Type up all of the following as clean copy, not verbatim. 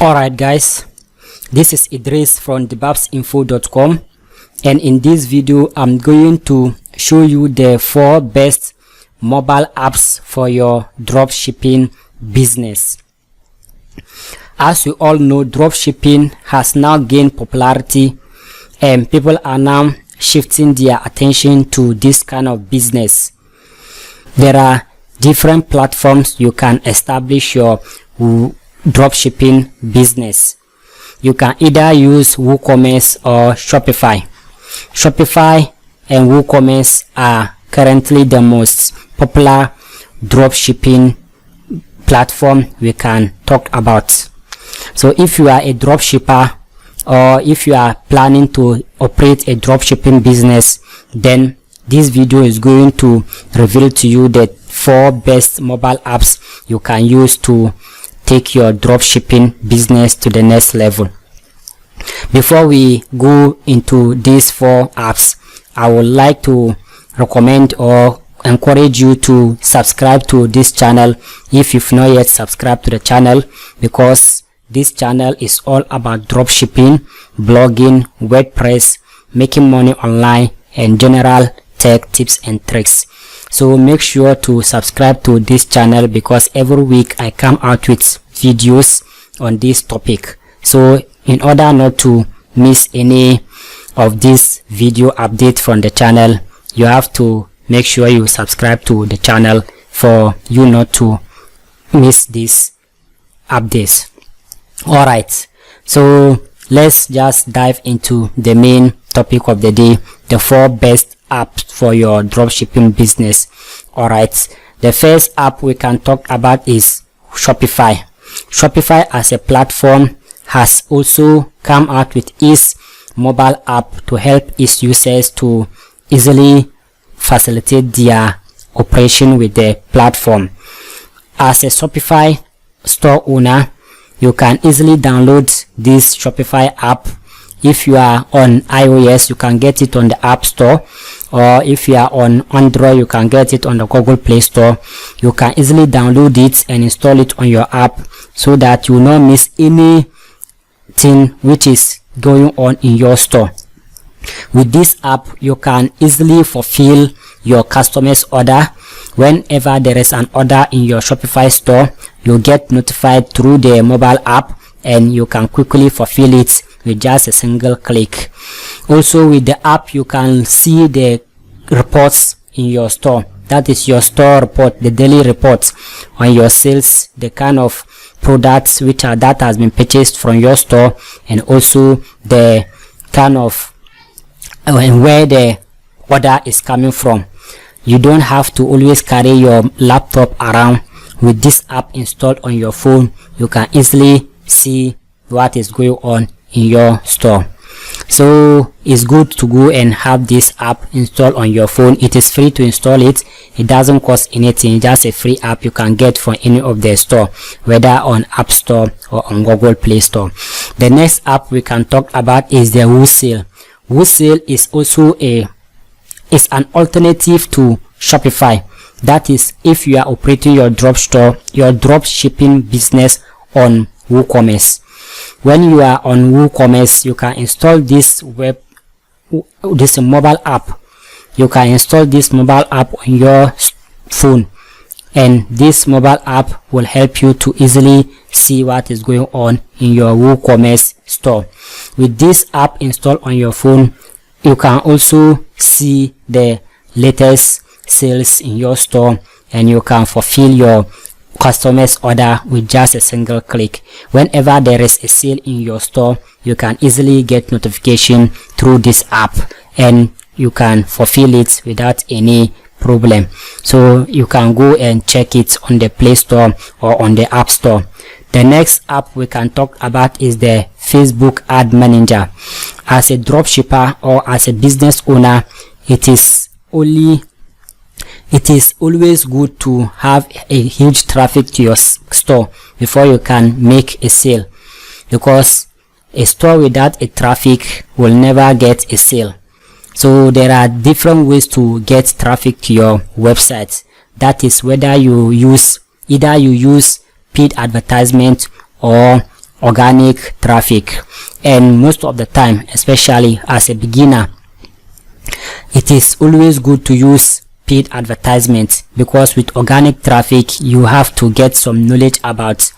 Alright guys, this is Idris from thebabsinfo.com, and in this video I'm going to show you the 4 best mobile apps for your dropshipping business. As you all know, dropshipping has now gained popularity and people are now shifting their attention to this kind of business. There are different platforms you can establish your dropshipping business. You can either use WooCommerce or Shopify. Shopify and WooCommerce are currently the most popular dropshipping platform we can talk about. So if you are a dropshipper or if you are planning to operate a dropshipping business, then this video is going to reveal to you the 4 best mobile apps you can use to take your dropshipping business to the next level. Before we go into these 4 apps, I would like to recommend or encourage you to subscribe to this channel if you've not yet subscribed to the channel, because this channel is all about dropshipping, blogging, WordPress, making money online, and general tech tips and tricks. So make sure to subscribe to this channel, because every week I come out with videos on this topic. So in order not to miss any of this video update from the channel, you have to make sure you subscribe to the channel for you not to miss these updates. Alright, so let's just dive into the main topic of the day, the 4 best apps for your dropshipping business. Alright, the first app we can talk about is Shopify. Shopify as a platform has also come out with its mobile app to help its users to easily facilitate their operation with the platform. As a Shopify store owner, you can easily download this Shopify app. If you are on iOS, you can get it on the App Store, or if you are on Android, you can get it on the Google Play Store. You can easily download it and install it on your app so that you will not miss anything which is going on in your store. With this app, you can easily fulfill your customers' order. Whenever there is an order in your Shopify store, you get notified through the mobile app and you can quickly fulfill it with just a single click. Also with the app, you can see the reports in your store. That is your store report, the daily reports on your sales, the kind of products that has been purchased from your store, and also the kind of and where the order is coming from. You don't have to always carry your laptop around. With this app installed on your phone, you can easily see what is going on in your store. So it's good to go and have this app installed on your phone. It is free to install it. It doesn't cost anything. It's just a free app you can get from any of the store, whether on App Store or on Google Play Store. The next app we can talk about is the WooSale. WooSale is also an alternative to Shopify. That is, if you are operating your dropshipping business on WooCommerce. When you are on WooCommerce, you can install this mobile app. You can install this mobile app on your phone, and this mobile app will help you to easily see what is going on in your WooCommerce store. With this app installed on your phone, you can also see the latest sales in your store, and you can fulfill your customer's order with just a single click. Whenever there is a sale in your store, you can easily get notification through this app and you can fulfill it without any problem. So you can go and check it on the Play Store or on the App Store. The next app we can talk about is the Facebook Ad Manager. As a dropshipper or as a business owner, it is always good to have a huge traffic to your store before you can make a sale, because a store without a traffic will never get a sale. So there are different ways to get traffic to your website. That is, whether you use paid advertisement or organic traffic. And most of the time, especially as a beginner, it is always good to use paid advertisement, because with organic traffic you have to get some knowledge about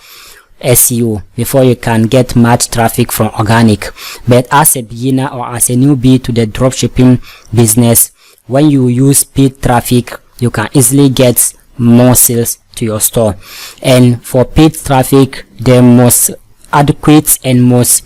SEO before you can get much traffic from organic. But as a beginner or as a newbie to the dropshipping business, when you use paid traffic, you can easily get more sales to your store. And for paid traffic, the most adequate and most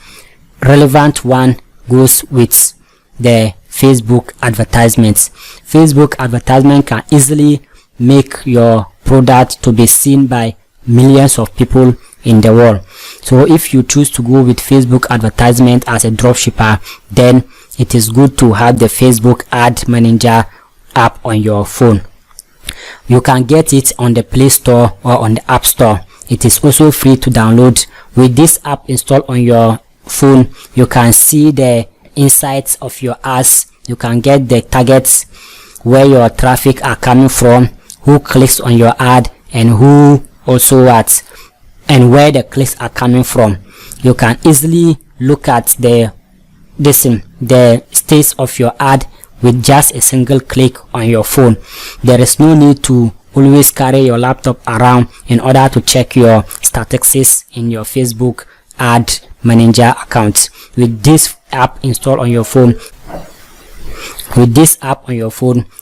relevant one goes with the Facebook advertisements. Facebook advertisement can easily make your product to be seen by millions of people in the world. So if you choose to go with Facebook advertisement as a dropshipper, then it is good to have the Facebook ad manager app on your phone. You can get it on the Play Store or on the App Store. It is also free to download. With this app installed on your phone, you can see the insights of your ads. You can get the targets, where your traffic are coming from, who clicks on your ad, and who also what, and where the clicks are coming from. You can easily look at the status of your ad with just a single click on your phone. There is no need to always carry your laptop around in order to check your statistics in your Facebook ad manager account. With this app installed on your phone,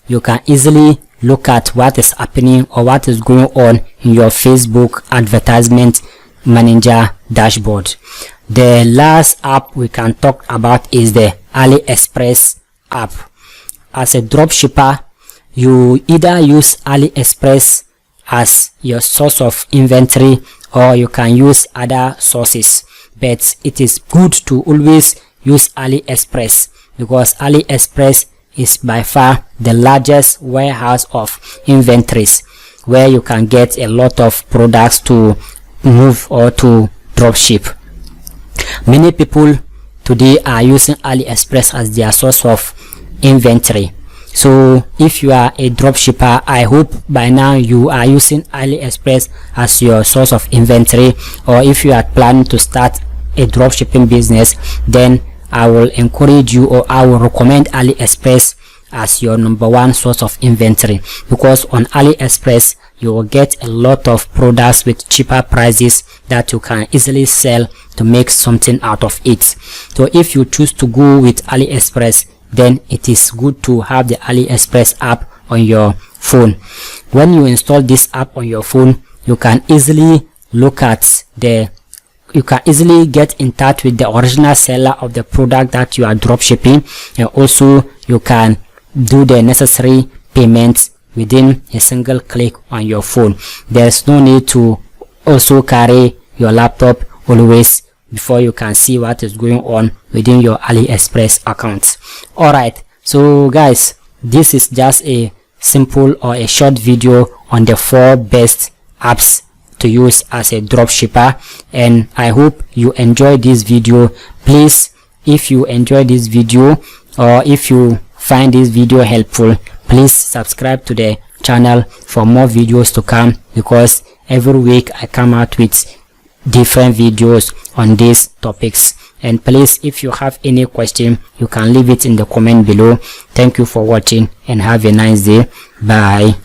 you can easily look at what is happening or what is going on in your Facebook advertisement manager dashboard. The last app we can talk about is the AliExpress app. As a dropshipper, you either use AliExpress as your source of inventory, or you can use other sources. But it is good to always use AliExpress, because AliExpress is by far the largest warehouse of inventories, where you can get a lot of products to move or to dropship. Many people today are using AliExpress as their source of inventory. So if you are a dropshipper, I hope by now you are using AliExpress as your source of inventory. Or if you are planning to start a dropshipping business, then I will encourage you, or I will recommend AliExpress as your number one source of inventory, because on AliExpress you will get a lot of products with cheaper prices that you can easily sell to make something out of it. So if you choose to go with AliExpress, then it is good to have the AliExpress app on your phone. When you install this app on your phone, you can easily look at you can easily get in touch with the original seller of the product that you are dropshipping, and also you can do the necessary payments within a single click on your phone. There's no need to also carry your laptop always before you can see what is going on within your AliExpress account. Alright, so guys, this is just a simple or a short video on the 4 best apps to use as a dropshipper, and I hope you enjoyed this video. Please, if you enjoyed this video, or if you find this video helpful, please subscribe to the channel for more videos to come, because every week I come out with different videos on these topics. And please, if you have any question, you can leave it in the comment below. Thank you for watching and have a nice day. Bye.